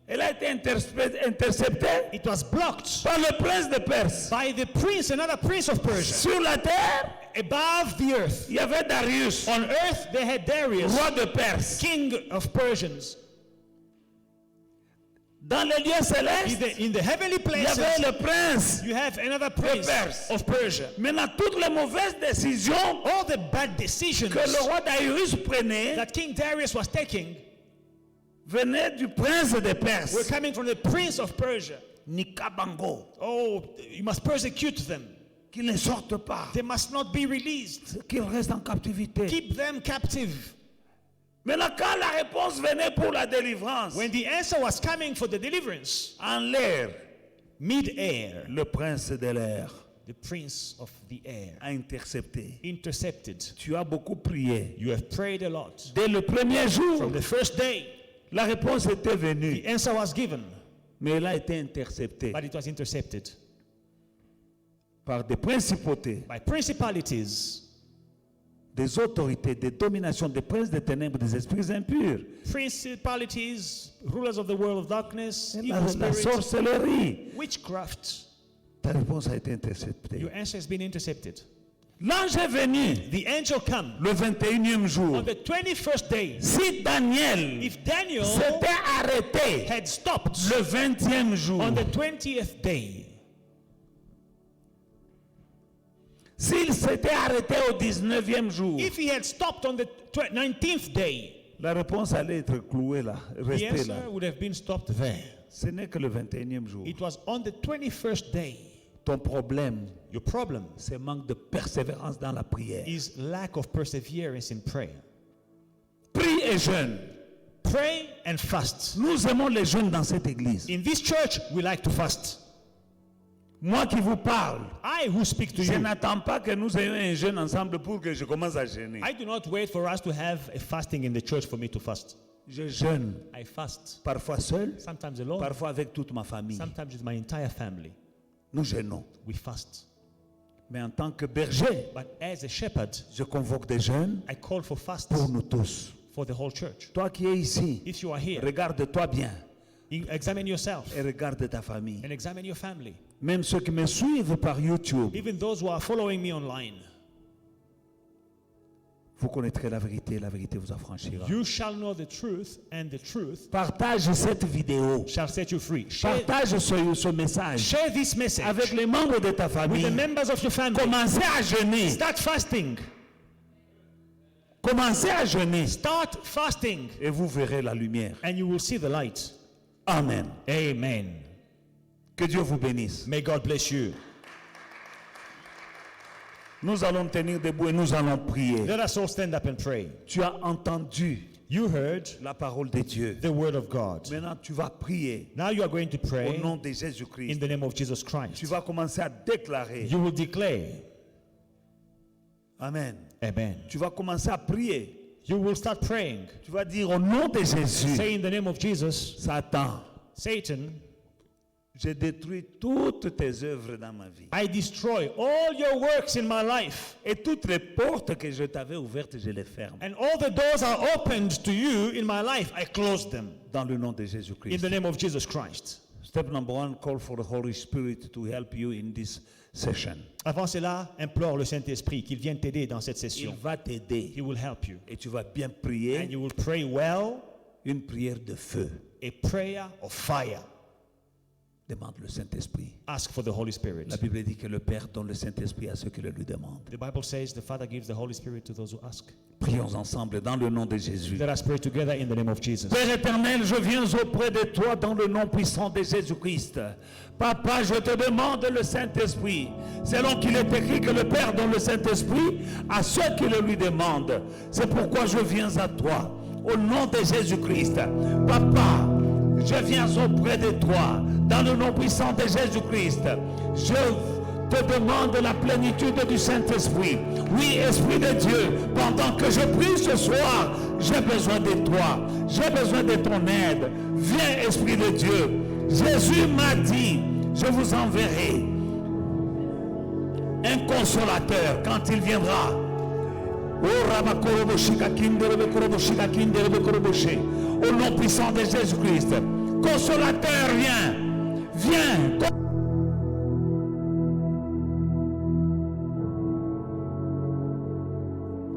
elle a été interceptée it was blocked par le prince de Perse. by the prince, another prince of Persia. Sur la terre, Above the earth. il y avait Darius, On earth, they had Darius, roi de Perse. king of Persians. Dans les lieux célestes, In the heavenly il y avait places, le prince. you have another prince Perse. of Persia. Maintenant, toutes les mauvaises décisions All the bad decisions que le roi Darius prenait that King Darius was taking venaient du prince de were Perse, coming from the prince of Persia. Nikabango, Oh, you must persecute them. qu'ils ne sortent pas, They must not be released. qu'ils restent en captivité. Keep them captive. Maintenant, quand la réponse venait pour la délivrance, When the answer was coming for the deliverance, en l'air, mid-air, le prince de l'air the prince of the air a intercepté. intercepted. Tu as beaucoup prié. You have prayed a lot. Dès le premier jour, From the first day, la réponse était the venue, answer was given, mais elle a été interceptée but it was intercepted par des principautés, by principalities, des autorités, des dominations, des princes des ténèbres, des esprits impurs. principalities, rulers of the world of darkness, La, evil la spirits, sorcellerie. witchcraft. Ta réponse a été interceptée. Your answer has been intercepted. L'ange est venu The angel come le 21e jour. on the 21st day. Si Daniel If Daniel s'était arrêté had stopped le 20e jour, on the 20th day, s'il s'était arrêté au 19e jour, if he had stopped on the 19th day, la réponse allait être clouée là, the restée là. answer would have been stopped there. Ce n'est que le 21e jour. It was on the 21st day. Ton problème, Your problem c'est manque de persévérance dans la prière. is lack of perseverance in prayer. Prie et jeûne. Pray and fast. Nous aimons les jeûnes dans cette église. In this church, we like to fast. Moi qui vous parle, I who speak to je you, n'attends pas que nous ayons un jeûne ensemble pour que je commence à jeûner. I do not wait for us to have a fasting in the church for me to fast. Je jeûne, I fast, parfois seul, sometimes alone, parfois avec toute ma famille. sometimes with my entire family. Nous jeûnons. We fast. Mais en tant que berger, But as a shepherd, je convoque des jeûnes I call for fasts pour nous tous. for the whole church. Toi qui es ici, If you are here, regarde-toi bien examine yourself et regarde ta famille. and examine your family. Même ceux qui me suivent par YouTube, Even those who are following me online. vous connaîtrez la vérité vous affranchira. You shall know the truth, and the truth Partage cette vidéo. shall set you free. Share, Partage ce message share this message avec les membres de ta with famille. the members of your family. Commencez à jeûner. Start fasting. Commencez à jeûner Start fasting, et vous verrez la lumière. and you will see the light. Amen. Amen. Que Dieu vous bénisse. May God bless you. Nous allons tenir debout et nous allons prier. Let us all stand up and pray. Tu as entendu You heard la parole de Dieu. the word of God. Maintenant, tu vas prier Now you are going to au pray nom de in Jésus-Christ. the name of Jesus Tu Christ. vas commencer à déclarer. You will declare. Amen. Amen. Tu vas commencer à prier. You will start praying. Tu vas dire au nom de Jésus, Say in the name of Jesus, Satan, Satan, je détruis toutes tes œuvres dans ma vie. I destroy all your works in my life, Et toutes les portes que je t'avais ouvertes, je les ferme. and all the doors are opened to you in my life. I close them Dans le nom de in Jésus-Christ. the name of Jesus Christ. Step number 1, call for the Holy Spirit to help you in this session. Avant cela, implore le Saint-Esprit qu'il vienne t'aider dans cette Il session. va t'aider He will help you. et tu vas bien And prier you will pray well, une prière de feu. a prayer of fire. Demande le Saint-Esprit. Ask for the Holy Spirit. La Bible dit que le Père donne le Saint-Esprit à ceux qui le lui demandent. The Bible says the Father gives the Holy Spirit to those who ask. Prions ensemble dans le nom de Jésus. Let us pray together in the name of Jesus. Père éternel, je viens auprès de toi dans le nom puissant de Jésus-Christ. Papa, je te demande le Saint-Esprit. Selon qu'il est écrit que le Père donne le Saint-Esprit à ceux qui le lui demandent. C'est pourquoi je viens à toi, au nom de Jésus-Christ. Papa, je viens auprès de toi, dans le nom puissant de Jésus-Christ. Je te demande la plénitude du Saint-Esprit. Oui, Esprit de Dieu, pendant que je prie ce soir, j'ai besoin de toi. J'ai besoin de ton aide. Viens, Esprit de Dieu. Jésus m'a dit, je vous enverrai un consolateur quand il viendra. Au nom puissant de Jésus-Christ. Consolateur, viens. Viens.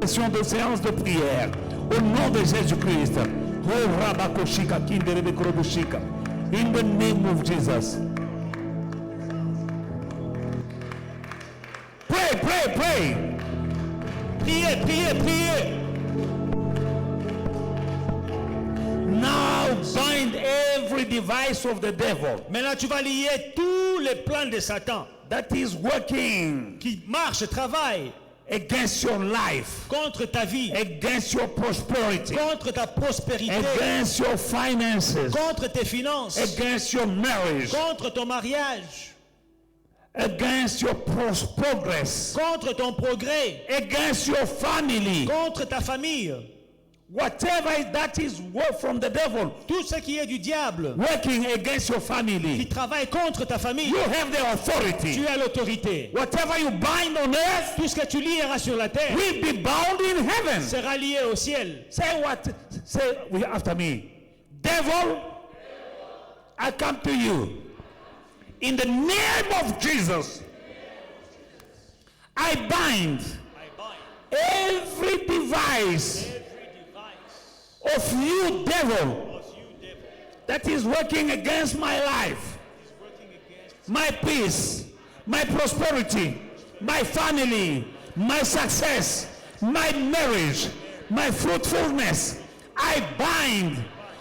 De séance de prière au nom de Jésus-Christ. In the name of Jesus. Pray, pray, pray. Priez, priez, priez. Now bind every device of the devil. Maintenant, tu vas lier tous les plans de Satan That is working qui marchent, travaillent against your life, contre ta vie, against your prosperity, contre ta prospérité, against your finances, contre tes finances, against your marriage, contre ton mariage, against your progress, contre ton progrès, against your family. contre ta famille. Whatever that is work from the devil, Tout ce qui est du diable working against your qui family, travaille contre ta famille, you have the authority. tu as l'autorité. Whatever you bind on earth Tout ce que tu lieras sur la terre will be bound in heaven. sera lié au ciel. Say what? Say after me. Devil, I come to you. In the name of Jesus, I bind every device of you, devil, that is working against my life, my peace, my prosperity, my family, my success, my marriage, my fruitfulness. I bind,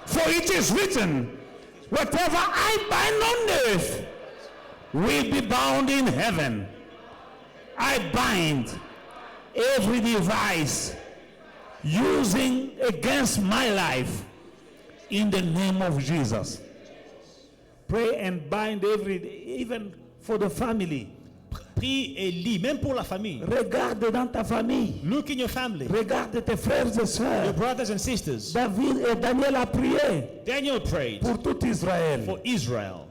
for it is written, whatever I bind on earth will be bound in heaven. I bind every device using against my life in the name of Jesus. Pray and bind even for the family. Prie et lis, même pour la famille. Regarde dans ta famille. Look in your family. Regarde tes frères et Your sœurs. brothers and sisters. David et Daniel a prié Daniel prayed pour tout Israël. for Israel.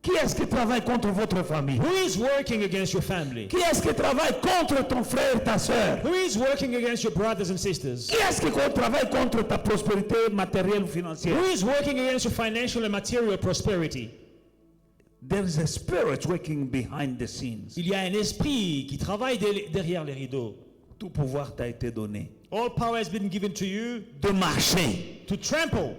Qui est-ce qui travaille contre votre famille? Who is working against your family? Qui est-ce qui travaille contre ton frère, ta sœur? Who is working against your brothers and sisters? Qui est-ce qui travaille contre ta prospérité matérielle ou financière? Who is working against your financial and material prosperity? There is a spirit working behind the scenes. Il y a un esprit qui travaille derrière les rideaux. Tout pouvoir t'a été donné All power has been given to you de marcher to trample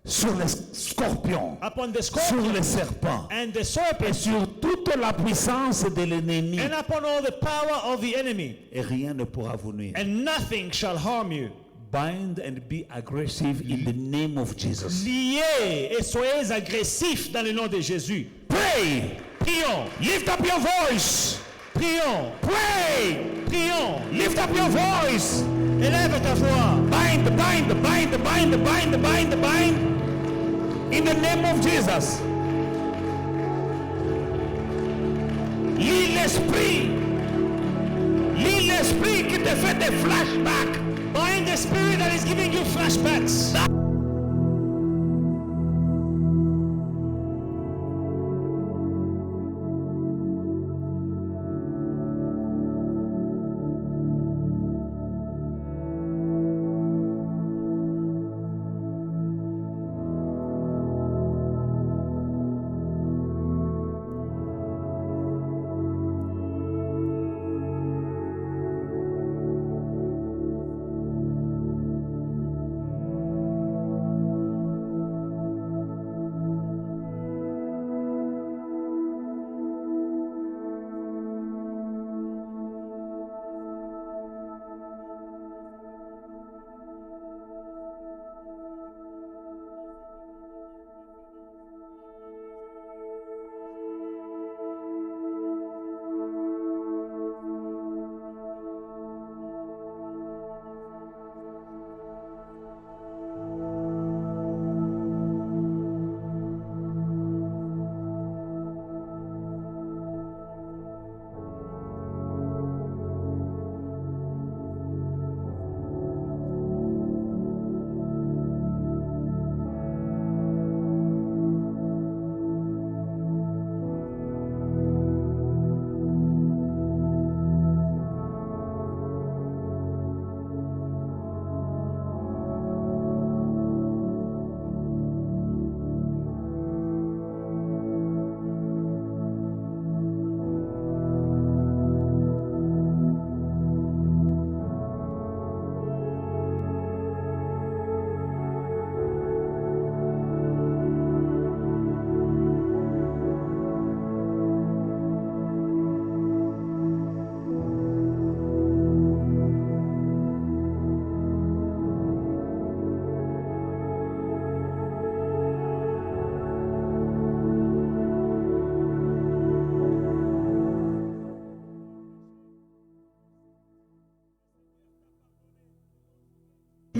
sur les scorpions, upon the sur scorpion les serpents and the et serpent sur toute la puissance de l'ennemi. and upon all the power of the enemy, Et rien ne pourra vous nuire. and nothing shall harm you. Bind and be aggressive in the name of Jesus. Liez et soyez agressifs dans le nom de Jésus. Pray. Prions, Lift up your voice. prions, Pray. prions. Lift up your voice. Élève ta voix. Bind, bind, bind, bind, bind, bind, bind. In the name of Jesus. Lis l'esprit. Lis l'esprit qui te fait des flashbacks. Bind the spirit that is giving you flashbacks.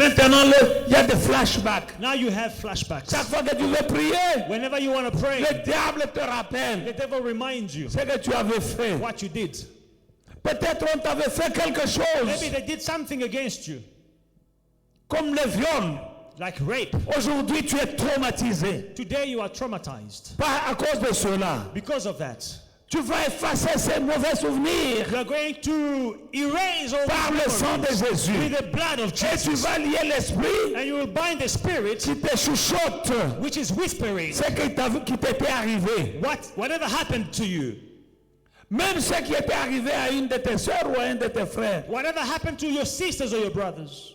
Maintenant, il y a des flashbacks. Now you have flashbacks. Chaque fois que tu veux prier, Whenever you want to pray, le diable te rappelle the devil reminds you ce que tu avais fait. what you did. Peut-être on t'avait fait quelque chose, Maybe they did something against you, comme le viol. like rape. Aujourd'hui, tu es traumatisé. Today you are traumatized. Pas à cause de cela. Because of that, Tu vas effacer ces mauvais souvenirs you are going to erase all par le these sang de memories with Jésus. the blood of Et tu Jesus. vas lier l'esprit And you will bind the spirit qui te chuchote which is whispering ce qui t'était arrivé. whatever happened to you. Même ce qui était arrivé à une de tes soeurs ou à un de tes frères. Whatever happened to your sisters or your brothers.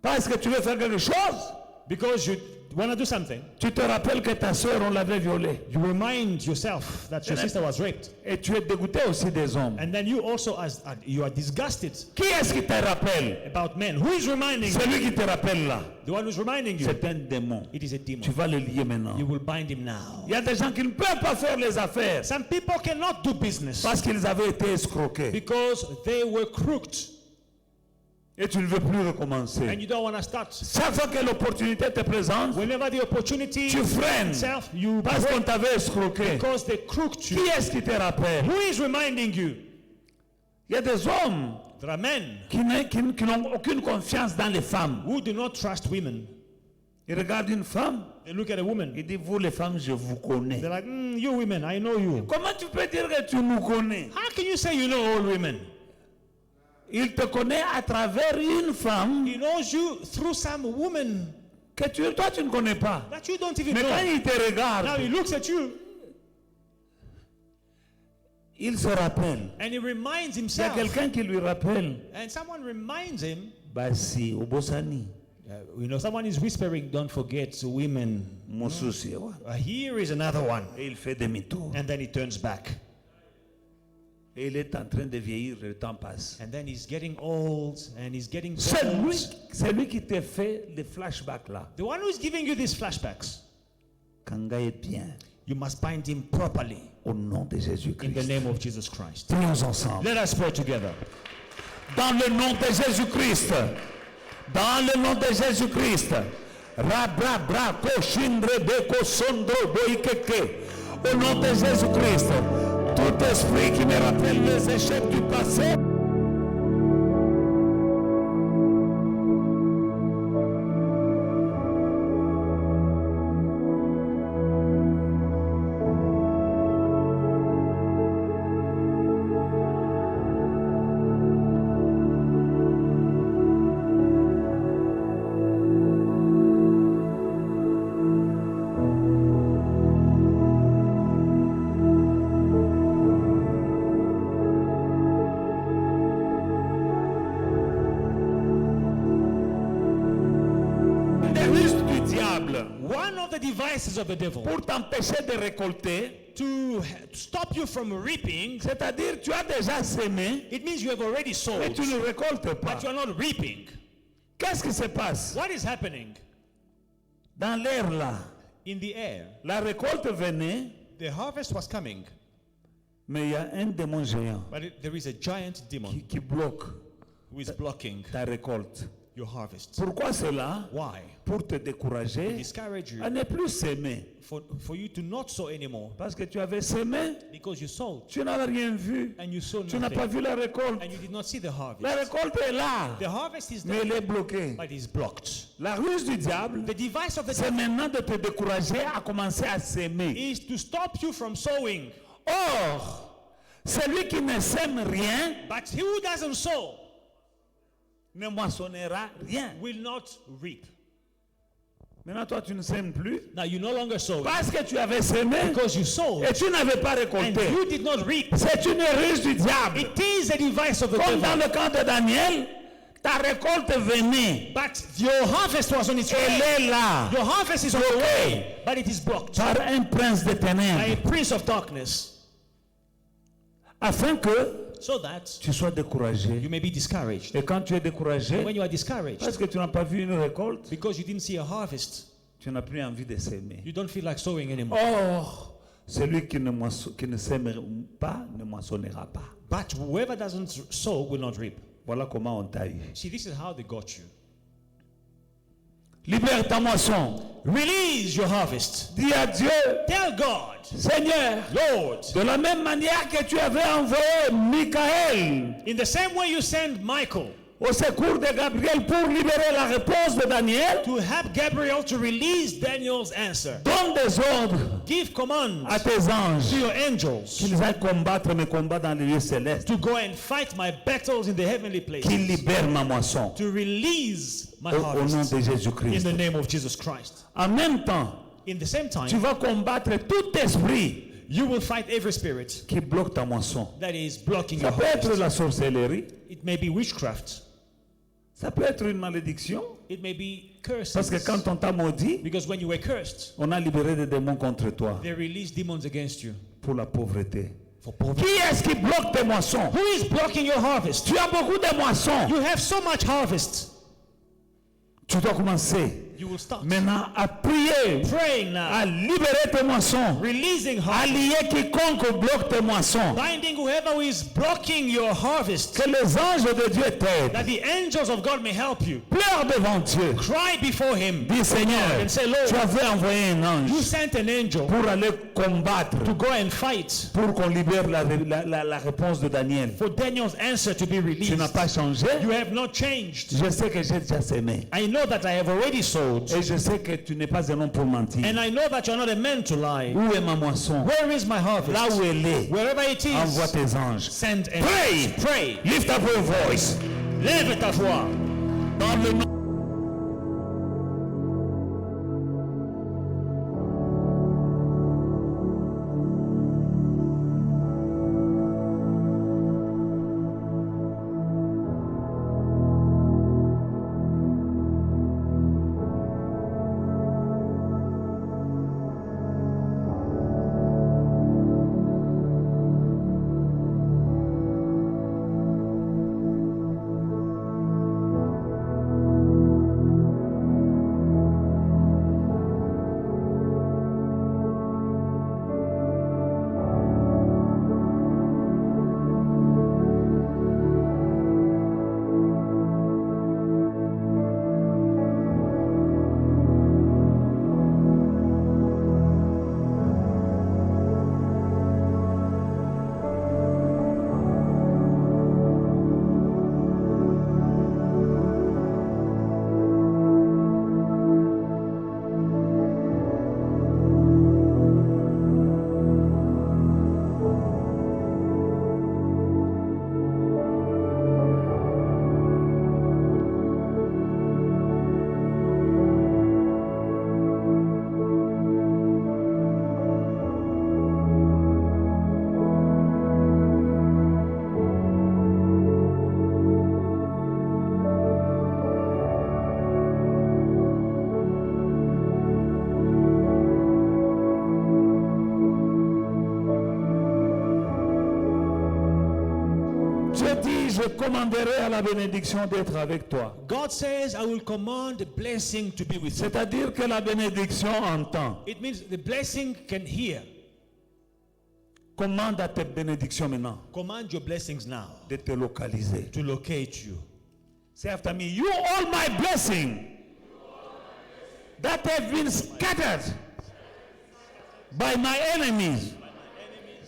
Parce que tu veux faire quelque chose, Because you want to do something. tu te rappelles que ta soeur, on l'avait violée. You remind yourself that your sister was raped. Et tu es dégoûté aussi des hommes. And then you also, you are disgusted Qui est-ce qui te rappelle? about men. Who is reminding you? Celui qui te rappelle là, The one who's reminding you. c'est un démon. It is a Tu demon. vas le lier maintenant. You will bind him now. Il y a des gens qui ne peuvent pas faire les affaires Some people cannot do business parce qu'ils avaient été escroqués. because they were crooked. Et tu ne veux plus And recommencer. you don't want to start. Chaque fois que l'opportunité te présente, Whenever the opportunity tu freines itself, you parce qu'on break t'avait escroqué. because they crooked Qui you. est-ce qui te rappelle? Who is reminding you? Il y a des hommes There are men qui n'ont aucune confiance dans les femmes. who do not trust women. Ils regardent une femme, They look at a woman. ils disent, vous les femmes, je vous connais. They're like, you women, I know you. Comment tu peux dire que tu nous connais? How can you say you know all women? Il te connaît à travers une femme He knows you through some woman que toi tu ne connais pas. that you don't even Mais quand know. il te Now regarde, he looks at you il se rappelle. and he reminds Il y a himself. quelqu'un qui lui rappelle. And someone reminds him. Basi, Obosani, Someone is whispering, don't forget women. Mosusi. Here is another one. Et il fait demi-tour. And then he turns back. Et il est en train de vieillir, le temps passe. And then he's getting old and he's getting C'est lui qui te fait les flashbacks là. The one who's giving you these flashbacks, Kanga est bien. you must bind him properly Au nom de in the Jésus-Christ. name of Jesus Christ. Prions ensemble. Let us pray together. Dans le nom de Jésus-Christ. Dans le nom de Jésus-Christ. Rabra bra koshindre beko sondro boikeke. Au nom de Jésus-Christ. Tout esprit qui me rappelle les échecs du passé. One of the devices of the devil Pour t'empêcher de récolter, to stop you from reaping, c'est-à-dire tu as déjà sémé, it means you have already mais sowed, tu ne récoltes pas. but you are not reaping. Qu'est-ce qui se passe? What is happening? Dans l'air là, In the air, la récolte venait, the harvest was coming, mais il y a un démon géant but there is a giant demon qui bloque who is blocking ta récolte. your harvest. Pourquoi cela? Why? Pour te décourager Discourage you, à ne plus s'aimer. for you to not sow anymore, Parce que tu avais semé, because you sowed tu n'avais rien vu. and you sowed Tu n'as pas nothing vu la récolte. and you did not see the harvest. La récolte est là, The harvest is mais there, elle est bloquée. but it's blocked. La ruse du diable, The device of the c'est devil maintenant de te décourager à commencer à s'aimer. is to stop you from sowing. Or, celui qui ne sème rien But he who doesn't sow ne moissonnera rien. will not reap. Maintenant, toi, tu ne sèmes plus Now you no longer sow parce que tu avais semé because you sowed et tu n'avais pas and récolté. you did not reap. C'est une ruse du diable. It is a device of the Comme dans devil. le camp de Daniel, ta récolte venait. But your harvest was on its Elle way. est là Your harvest is on the way, but it is blocked par un prince de by ténèbres a prince of darkness, afin que so that tu sois découragé. you may be discouraged. Et quand tu es découragé, When you are discouraged parce que tu n'as pas vu une récolte, because you didn't see a harvest, tu n'as plus envie de s'aimer. you don't feel like sowing anymore. Or, celui qui ne sème pas ne moissonnera pas. But whoever doesn't sow will not reap. Voilà comment on t'a eu. See, this is how they got you. Libère ta moisson. Release your harvest. Dis à Dieu, Tell God, Seigneur, Lord, de la même manière que tu avais envoyé Michael in the same way you send Michael au secours de Gabriel pour libérer la réponse de Daniel, to help Gabriel to release Daniel's answer. donne des ordres Give commands à tes anges to your angels qu'ils aillent combattre mes combats dans les lieux célestes, to go and fight my battles in the heavenly qu'ils places, libèrent ma moisson to release my au nom harvest de in Jésus-Christ. the name of Jesus Christ. En même temps, In the same tu time, vas combattre tout esprit you will fight every spirit qui bloque ta moisson. that is blocking Ça your peut être harvest. la sorcellerie, It may be witchcraft. ça peut être une malédiction, It may be curses. parce que quand on t'a maudit, Because when you were cursed, on a libéré des démons contre toi they released demons against you. pour la pauvreté. For poverty. Qui est-ce qui bloque tes moissons? Who is blocking your harvest? Tu as beaucoup de moissons. You have so much harvest. Tu dois commencer You will start maintenant à prier, praying now, à libérer tes moissons, releasing à harvest, lier quiconque bloque tes moissons. binding whoever is blocking your harvest, Que les anges de Dieu t'aident. that the angels of God may help you. Pleure devant Dieu. Cry before Him. Dis Seigneur, And say, Lord, tu avais envoyé un ange you sent an angel pour aller combattre, to go and fight pour qu'on libère la réponse de Daniel. for Daniel's answer to be Tu released. n'as pas changé. You have not changed. Je sais que j'ai déjà semé. I know that I have already sowed. Et je sais que tu n'es pas un homme pour mentir. And I know that you're not a man to lie. Où est ma moisson? Where is my harvest? Là où elle est, Wherever it envoie is, tes anges. send angels. Pray. Pray. Lift up your voice. Lève ta voix. Dans le nom je commanderai à la bénédiction d'être avec toi. God says, I will command the blessing to be with you. C'est-à-dire que la bénédiction entend. It means the blessing can hear. Commande à tes bénédictions maintenant Command your blessings now de te localiser. to locate you. Say after me, you all my blessing that have been scattered by my enemies.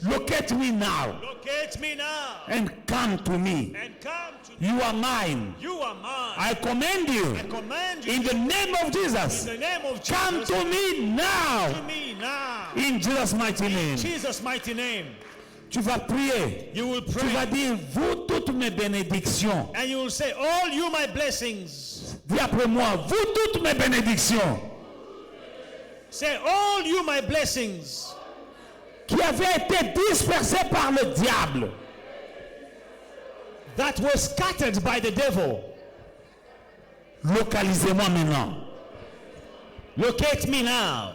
Locate me now Locate me now and come to me. and come to me. You are mine. You are mine. I command you I command you in the name of in Jesus. the name of Come Jesus. to me now To me now. in Jesus' mighty name. Jesus' mighty name. Tu vas prier. You will Tu pray. vas dire, vous toutes mes bénédictions. And you will say, all you my blessings. Dis après moi, vous toutes mes bénédictions Say, all you my blessings qui avaient été dispersées par le diable. that were scattered by the devil. Localisez-moi maintenant. Locate me now.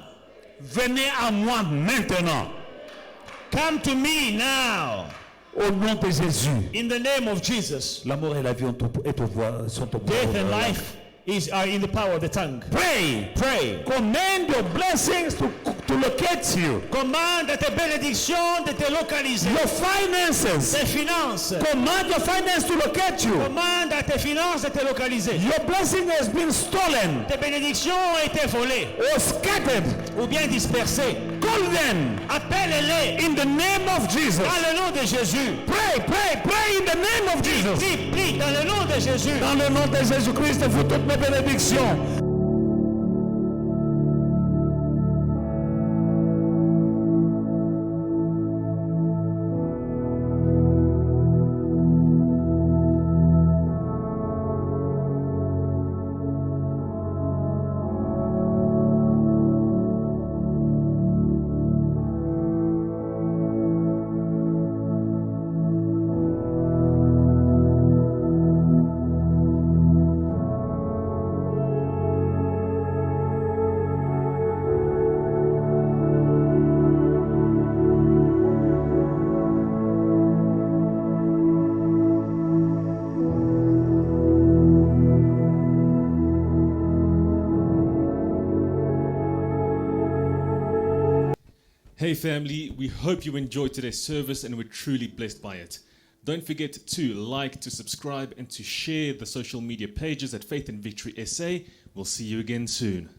Venez à moi maintenant. Come to me now. Au nom de Jésus. In the name of Jesus. L'amour et la vie sont au pouvoir. Death and life are in the power of the tongue. Pray. Pray. Command your blessings to locate you. Commande à tes bénédictions de te localiser. Your finances. Tes finances. Command your finance to locate you. Commande à tes finances de te localiser. Your blessing has been stolen Tes bénédictions ont été volées or scattered. ou bien dispersées. Call them Appelle-les in the name of Jesus. dans le nom de Jésus. Pray, pray, pray in the name of Jesus. Prie, prie dans le nom de Jésus. Dans le nom de Jésus-Christ, vous toutes mes bénédictions. Hey family, we hope you enjoyed today's service and were truly blessed by it. Don't forget to like, to subscribe and to share the social media pages at Faith and Victory SA. We'll see you again soon.